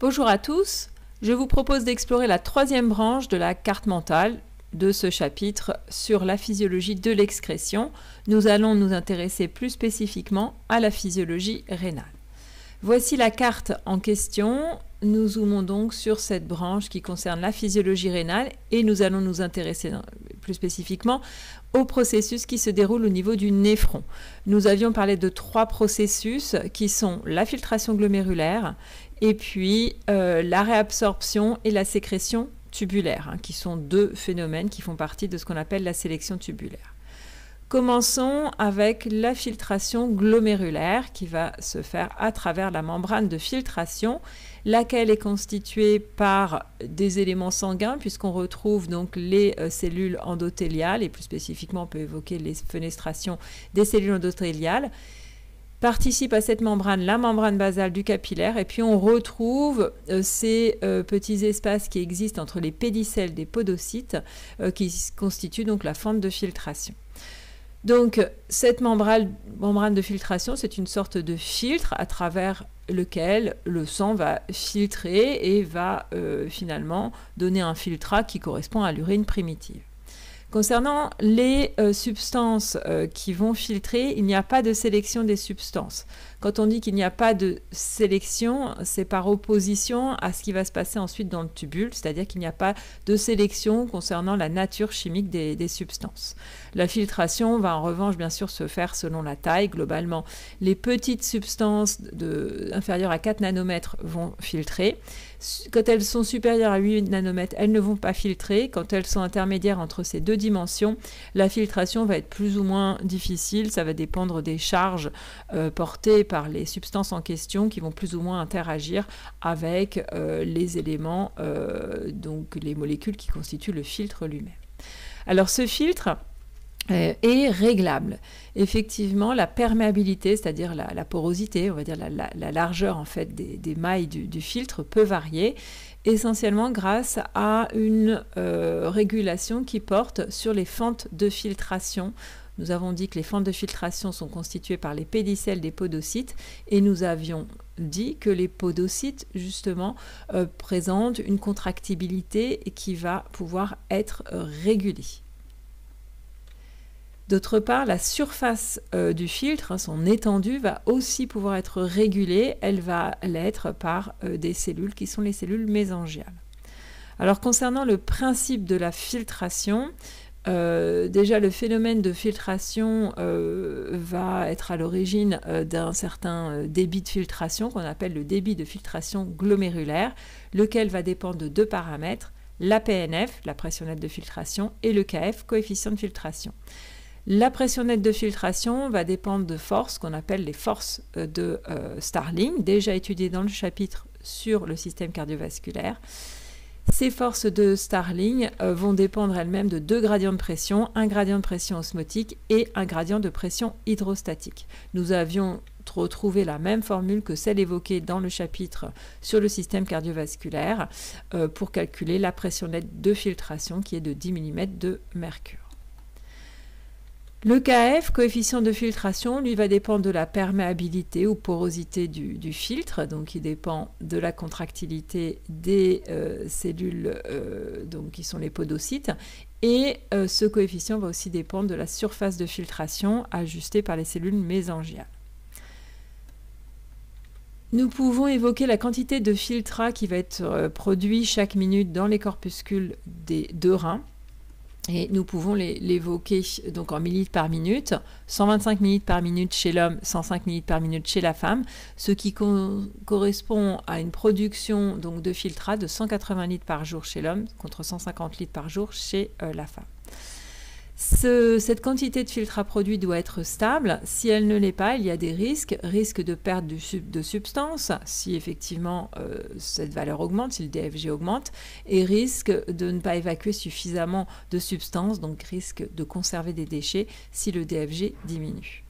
Bonjour à tous, je vous propose d'explorer la troisième branche de la carte mentale de ce chapitre sur la physiologie de l'excrétion. Nous allons nous intéresser plus spécifiquement à la physiologie rénale. Voici la carte en question. Nous zoomons donc sur cette branche qui concerne la physiologie rénale et nous allons nous intéresser plus spécifiquement au processus qui se déroule au niveau du néphron. Nous avions parlé de trois processus qui sont la filtration glomérulaire et puis la réabsorption et la sécrétion tubulaire, qui sont deux phénomènes qui font partie de ce qu'on appelle la sélection tubulaire. Commençons avec la filtration glomérulaire qui va se faire à travers la membrane de filtration, laquelle est constituée par des éléments sanguins puisqu'on retrouve donc les cellules endothéliales et plus spécifiquement on peut évoquer les fenestrations des cellules endothéliales. Participe à cette membrane la membrane basale du capillaire et puis on retrouve ces petits espaces qui existent entre les pédicelles des podocytes qui constituent donc la fente de filtration. Donc cette membrane de filtration, c'est une sorte de filtre à travers lequel le sang va filtrer et va finalement donner un filtrat qui correspond à l'urine primitive. Concernant les substances qui vont filtrer, il n'y a pas de sélection des substances. Quand on dit qu'il n'y a pas de sélection, c'est par opposition à ce qui va se passer ensuite dans le tubule, c'est-à-dire qu'il n'y a pas de sélection concernant la nature chimique des substances. La filtration va en revanche bien sûr se faire selon la taille. Globalement, les petites substances inférieures à 4 nanomètres vont filtrer. Quand elles sont supérieures à 8 nanomètres, elles ne vont pas filtrer. Quand elles sont intermédiaires entre ces deux dimensions, la filtration va être plus ou moins difficile. Ça va dépendre des charges portées par les substances en question qui vont plus ou moins interagir avec les éléments, donc les molécules qui constituent le filtre lui-même. Alors ce filtre est réglable. Effectivement, la perméabilité, c'est-à-dire la porosité, on va dire la largeur en fait des mailles du filtre peut varier, essentiellement grâce à une régulation qui porte sur les fentes de filtration. Nous avons dit que les fentes de filtration sont constituées par les pédicelles des podocytes et nous avions dit que les podocytes justement présentent une contractibilité qui va pouvoir être régulée. D'autre part, la surface du filtre, son étendue, va aussi pouvoir être régulée. Elle va l'être par des cellules qui sont les cellules mésangiales. Alors, concernant le principe de la filtration, déjà le phénomène de filtration va être à l'origine d'un certain débit de filtration qu'on appelle le débit de filtration glomérulaire, lequel va dépendre de deux paramètres, la PNF, la pression nette de filtration, et le KF, coefficient de filtration. La pression nette de filtration va dépendre de forces qu'on appelle les forces de Starling, déjà étudiées dans le chapitre sur le système cardiovasculaire. Ces forces de Starling vont dépendre elles-mêmes de deux gradients de pression, un gradient de pression osmotique et un gradient de pression hydrostatique. Nous avions retrouvé la même formule que celle évoquée dans le chapitre sur le système cardiovasculaire pour calculer la pression nette de filtration qui est de 10 mm de mercure. Le KF, coefficient de filtration, lui va dépendre de la perméabilité ou porosité du filtre, donc il dépend de la contractilité des cellules donc, qui sont les podocytes, et ce coefficient va aussi dépendre de la surface de filtration ajustée par les cellules mésangiales. Nous pouvons évoquer la quantité de filtrat qui va être produit chaque minute dans les corpuscules des deux reins. Et nous pouvons l'évoquer donc en millilitres par minute, 125 millilitres par minute chez l'homme, 105 millilitres par minute chez la femme, ce qui correspond à une production donc, de filtrat de 180 litres par jour chez l'homme contre 150 litres par jour chez la femme. Cette quantité de filtrat produit doit être stable. Si elle ne l'est pas, il y a des risques de perte de substance, si effectivement cette valeur augmente, si le DFG augmente, et risque de ne pas évacuer suffisamment de substance, donc risque de conserver des déchets si le DFG diminue.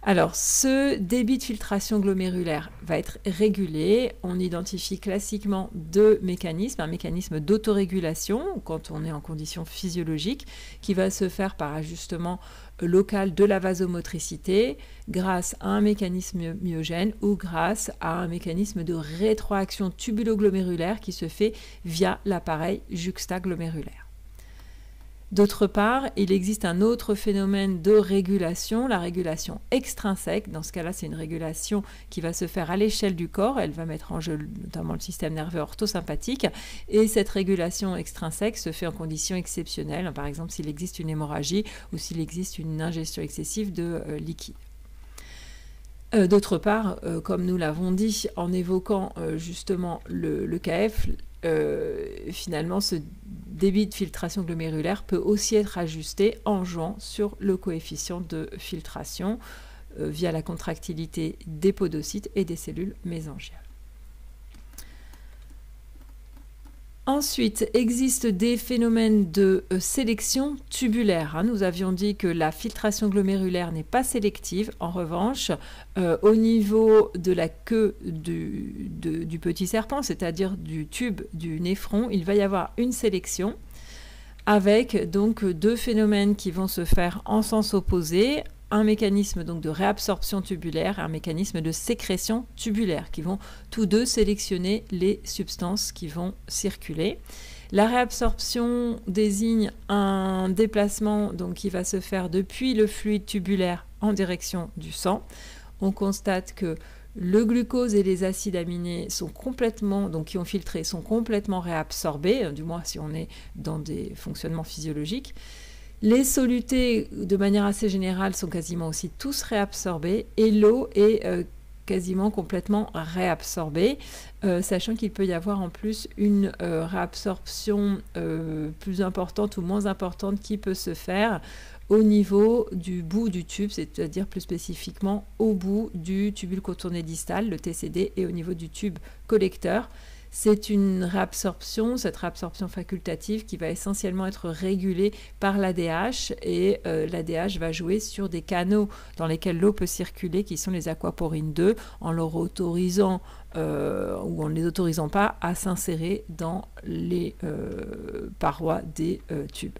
Alors, ce débit de filtration glomérulaire va être régulé. On identifie classiquement deux mécanismes. Un mécanisme d'autorégulation, quand on est en conditions physiologiques, qui va se faire par ajustement local de la vasomotricité grâce à un mécanisme myogène ou grâce à un mécanisme de rétroaction tubuloglomérulaire qui se fait via l'appareil juxtaglomérulaire. D'autre part, il existe un autre phénomène de régulation, la régulation extrinsèque. Dans ce cas-là, c'est une régulation qui va se faire à l'échelle du corps. Elle va mettre en jeu notamment le système nerveux orthosympathique. Et cette régulation extrinsèque se fait en conditions exceptionnelles, par exemple s'il existe une hémorragie ou s'il existe une ingestion excessive de liquide. D'autre part, comme nous l'avons dit en évoquant justement le KF, finalement ce débit de filtration glomérulaire peut aussi être ajusté en jouant sur le coefficient de filtration via la contractilité des podocytes et des cellules mésangiales. Ensuite, existent des phénomènes de sélection tubulaire. Nous avions dit que la filtration glomérulaire n'est pas sélective. En revanche, au niveau de la queue du petit serpent, c'est-à-dire du tube du néphron, il va y avoir une sélection avec donc deux phénomènes qui vont se faire en sens opposé. Un mécanisme donc de réabsorption tubulaire et un mécanisme de sécrétion tubulaire qui vont tous deux sélectionner les substances qui vont circuler. La réabsorption désigne un déplacement donc, qui va se faire depuis le fluide tubulaire en direction du sang. On constate que le glucose et les acides aminés sont complètement, donc qui ont filtré, sont complètement réabsorbés, du moins si on est dans des fonctionnements physiologiques. Les solutés, de manière assez générale, sont quasiment aussi tous réabsorbés et l'eau est quasiment complètement réabsorbée, sachant qu'il peut y avoir en plus une réabsorption plus importante ou moins importante qui peut se faire au niveau du bout du tube, c'est-à-dire plus spécifiquement au bout du tubule contourné distal, le TCD, et au niveau du tube collecteur. C'est une réabsorption, cette réabsorption facultative qui va essentiellement être régulée par l'ADH et l'ADH va jouer sur des canaux dans lesquels l'eau peut circuler qui sont les aquaporines 2 en leur autorisant ou en ne les autorisant pas à s'insérer dans les parois des tubes.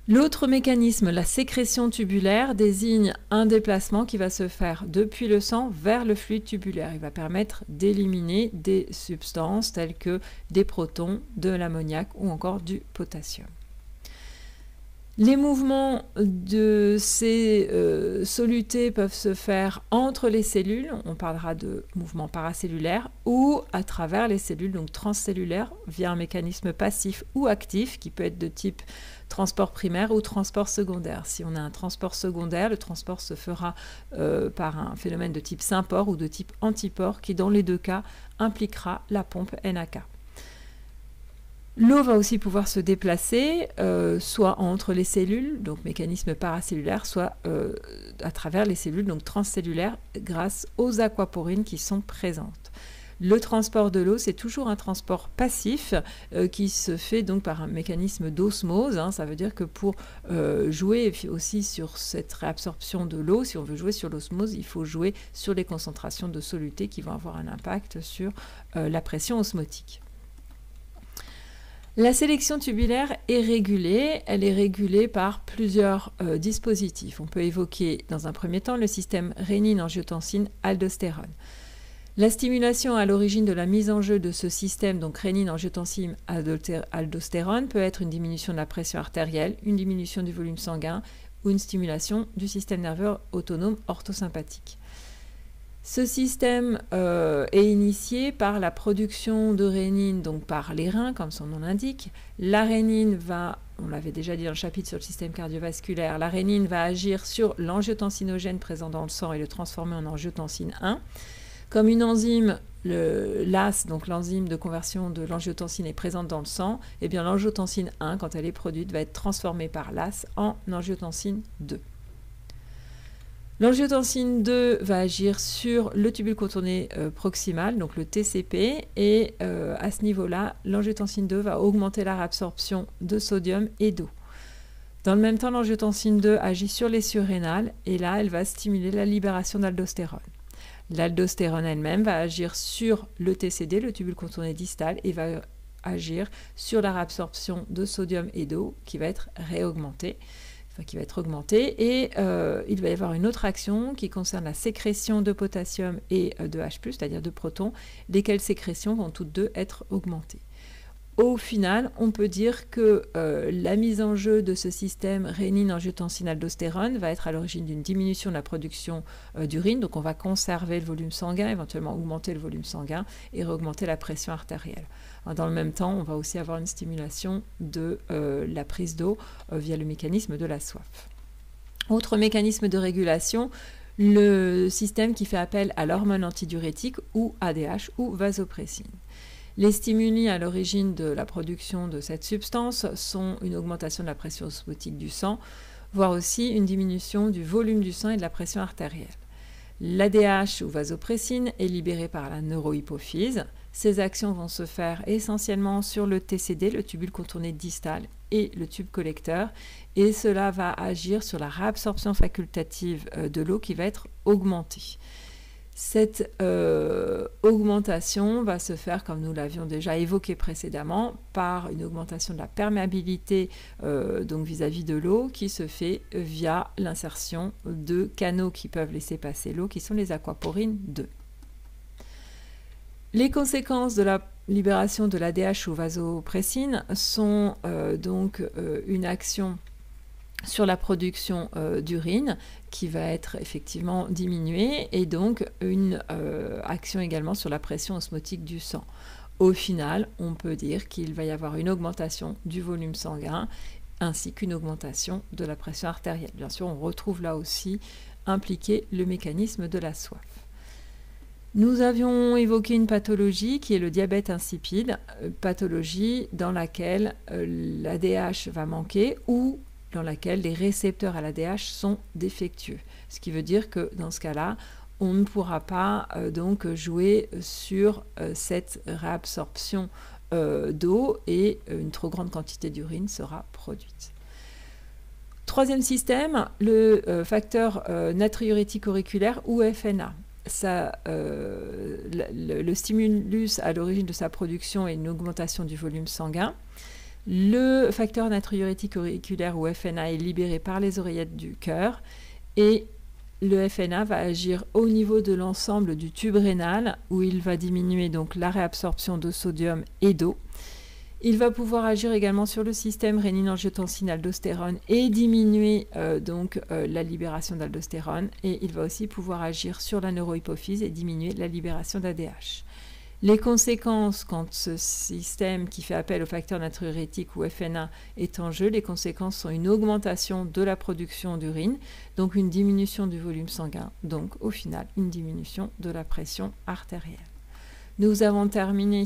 L'autre mécanisme, la sécrétion tubulaire, désigne un déplacement qui va se faire depuis le sang vers le fluide tubulaire. Il va permettre d'éliminer des substances telles que des protons, de l'ammoniac ou encore du potassium. Les mouvements de ces solutés peuvent se faire entre les cellules, on parlera de mouvements paracellulaires, ou à travers les cellules, donc transcellulaires, via un mécanisme passif ou actif qui peut être de type transport primaire ou transport secondaire. Si on a un transport secondaire, le transport se fera par un phénomène de type sympore ou de type antipore qui, dans les deux cas, impliquera la pompe NAK. L'eau va aussi pouvoir se déplacer, soit entre les cellules, donc mécanisme paracellulaire, soit à travers les cellules, donc transcellulaires, grâce aux aquaporines qui sont présentes. Le transport de l'eau, c'est toujours un transport passif qui se fait donc par un mécanisme d'osmose. Ça veut dire que pour jouer aussi sur cette réabsorption de l'eau, si on veut jouer sur l'osmose, il faut jouer sur les concentrations de solutés qui vont avoir un impact sur la pression osmotique. La sélection tubulaire est régulée, elle est régulée par plusieurs dispositifs. On peut évoquer dans un premier temps le système rénine-angiotensine-aldostérone. La stimulation à l'origine de la mise en jeu de ce système, donc rénine-angiotensine-aldostérone, peut être une diminution de la pression artérielle, une diminution du volume sanguin ou une stimulation du système nerveux autonome orthosympathique. Ce système est initié par la production de rénine, donc par les reins, comme son nom l'indique. La rénine va, on l'avait déjà dit dans le chapitre sur le système cardiovasculaire, la rénine va agir sur l'angiotensinogène présent dans le sang et le transformer en angiotensine 1. Comme une enzyme, l'AS, donc l'enzyme de conversion de l'angiotensine est présente dans le sang, et bien l'angiotensine 1, quand elle est produite, va être transformée par l'AS en angiotensine 2. L'angiotensine 2 va agir sur le tubule contourné proximal, donc le TCP, et à ce niveau-là, l'angiotensine 2 va augmenter la réabsorption de sodium et d'eau. Dans le même temps, l'angiotensine 2 agit sur les surrénales et là, elle va stimuler la libération d'aldostérone. L'aldostérone elle-même va agir sur le TCD, le tubule contourné distal, et va agir sur la réabsorption de sodium et d'eau qui va être augmentée. Et il va y avoir une autre action qui concerne la sécrétion de potassium et de H+, c'est-à-dire de protons, lesquelles sécrétions vont toutes deux être augmentées. Au final, on peut dire que la mise en jeu de ce système rénine-angiotensine-aldostérone va être à l'origine d'une diminution de la production d'urine. Donc on va conserver le volume sanguin, éventuellement augmenter le volume sanguin et réaugmenter la pression artérielle. Dans le même temps, on va aussi avoir une stimulation de la prise d'eau via le mécanisme de la soif. Autre mécanisme de régulation, le système qui fait appel à l'hormone antidiurétique ou ADH ou vasopressine. Les stimuli à l'origine de la production de cette substance sont une augmentation de la pression osmotique du sang, voire aussi une diminution du volume du sang et de la pression artérielle. L'ADH ou vasopressine est libérée par la neurohypophyse. Ces actions vont se faire essentiellement sur le TCD, le tubule contourné distal, et le tube collecteur, et cela va agir sur la réabsorption facultative de l'eau qui va être augmentée. Cette augmentation va se faire, comme nous l'avions déjà évoqué précédemment, par une augmentation de la perméabilité donc vis-à-vis de l'eau qui se fait via l'insertion de canaux qui peuvent laisser passer l'eau, qui sont les aquaporines 2. Les conséquences de la libération de l'ADH ou vasopressine sont donc une action sur la production d'urine qui va être effectivement diminuée et donc une action également sur la pression osmotique du sang. Au final, on peut dire qu'il va y avoir une augmentation du volume sanguin ainsi qu'une augmentation de la pression artérielle. Bien sûr, on retrouve là aussi impliqué le mécanisme de la soif. Nous avions évoqué une pathologie qui est le diabète insipide, pathologie dans laquelle l'ADH va manquer ou dans laquelle les récepteurs à l'ADH sont défectueux. Ce qui veut dire que dans ce cas-là, on ne pourra pas donc jouer sur cette réabsorption d'eau et une trop grande quantité d'urine sera produite. Troisième système, le facteur natriurétique auriculaire ou FNA. Le stimulus à l'origine de sa production est une augmentation du volume sanguin. Le facteur natriurétique auriculaire ou FNA est libéré par les oreillettes du cœur et le FNA va agir au niveau de l'ensemble du tube rénal où il va diminuer donc la réabsorption de sodium et d'eau. Il va pouvoir agir également sur le système rénine-angiotensine-aldostérone et diminuer la libération d'aldostérone et il va aussi pouvoir agir sur la neurohypophyse et diminuer la libération d'ADH. Les conséquences, quand ce système qui fait appel au facteur natriurétique ou FNA est en jeu, les conséquences sont une augmentation de la production d'urine, donc une diminution du volume sanguin, donc au final une diminution de la pression artérielle. Nous avons terminé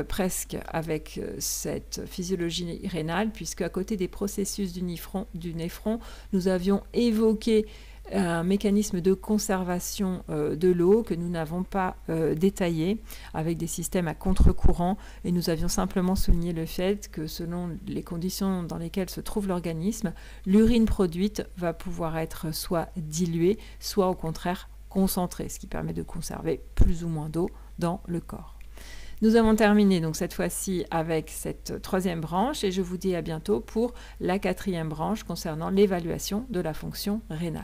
presque avec cette physiologie rénale, puisque à côté des processus du néphron, nous avions évoqué un mécanisme de conservation de l'eau que nous n'avons pas détaillé avec des systèmes à contre-courant et nous avions simplement souligné le fait que selon les conditions dans lesquelles se trouve l'organisme, l'urine produite va pouvoir être soit diluée, soit au contraire concentrée, ce qui permet de conserver plus ou moins d'eau dans le corps. Nous avons terminé donc cette fois-ci avec cette troisième branche et je vous dis à bientôt pour la quatrième branche concernant l'évaluation de la fonction rénale.